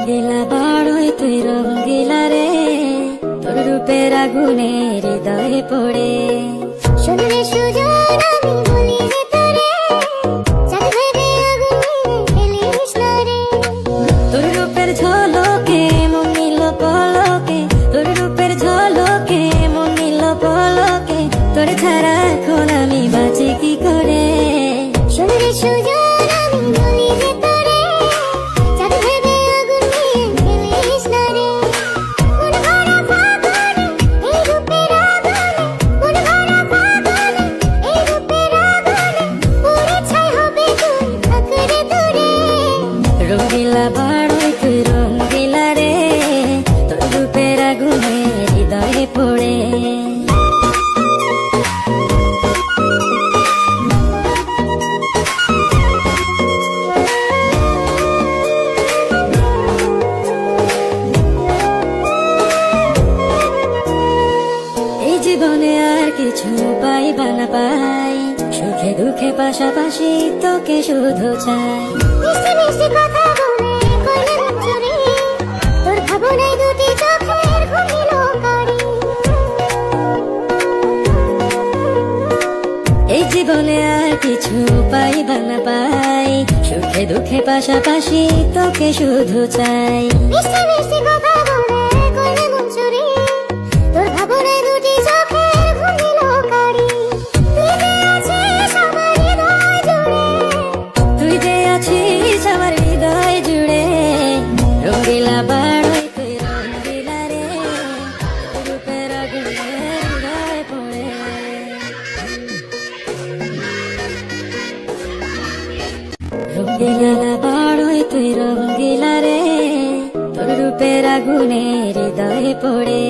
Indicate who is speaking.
Speaker 1: রঙ্গিলা বাড়ই তুই রঙ্গিলা রে, তোর রূপের আগুনে হৃদয়ে পড়ে।
Speaker 2: শুনলে সুজন আমি বলি রে তোরে, চাঁদ ভেবে আগুন নিয়ে খেলিস না রে।
Speaker 1: তোর রূপের ঝলকে মন নিল পলকে, তোর রূপের ঝলকে মন নিল পলকে, তোর ছাড়া এখন আমি বাঁচি কি করে।
Speaker 2: শুনলে সুজন আমি বলি রে তোরে, চাঁদ ভেবে আগুন নিয়ে খেলিস না রে। মন ভরা ফাগুনে এই রূপের আগুনে, মন ভরা ফাগুনে এই রূপের আগুনে, পুড়ে ছাই হবে তুই থাক রে দূরে।
Speaker 1: রঙ্গিলা বাড়ই তুই রঙ্গিলা রে, তোর রূপের আগুনে হৃদয়ে পড়ে। এই জীবনে আর কিছু পাইবা না পাই, সুখে দুঃখে পাশাপাশি তোকে শুধু চাই।
Speaker 2: মিষ্টি মিষ্টি কথা বলে করলে মন চুরি, তোর ভাবনায় দুটি চোখের ঘুম নিল কারি।
Speaker 1: এই জীবনে আর কিছু পাইবা না পাই, সুখে দুঃখে পাশাপাশি তোকে শুধু চাই।
Speaker 2: মিষ্টি মিষ্টি কথা বলে করলে মন চুরি, তোর ভাবনায় দুটি চোখের ঘুম নিল কারি।
Speaker 1: তুই যে আছিস আমার হৃদয় জুড়ে, রঙ্গিলা বাড়ই তুই রঙ্গিলা রে, তোর রূপের আগুনে হৃদয়ে পড়ে। রঙ্গিলা বাড়ই তুই রঙ্গিলা রে, তোর রূপের আগুনে হৃদয়ে পড়ে।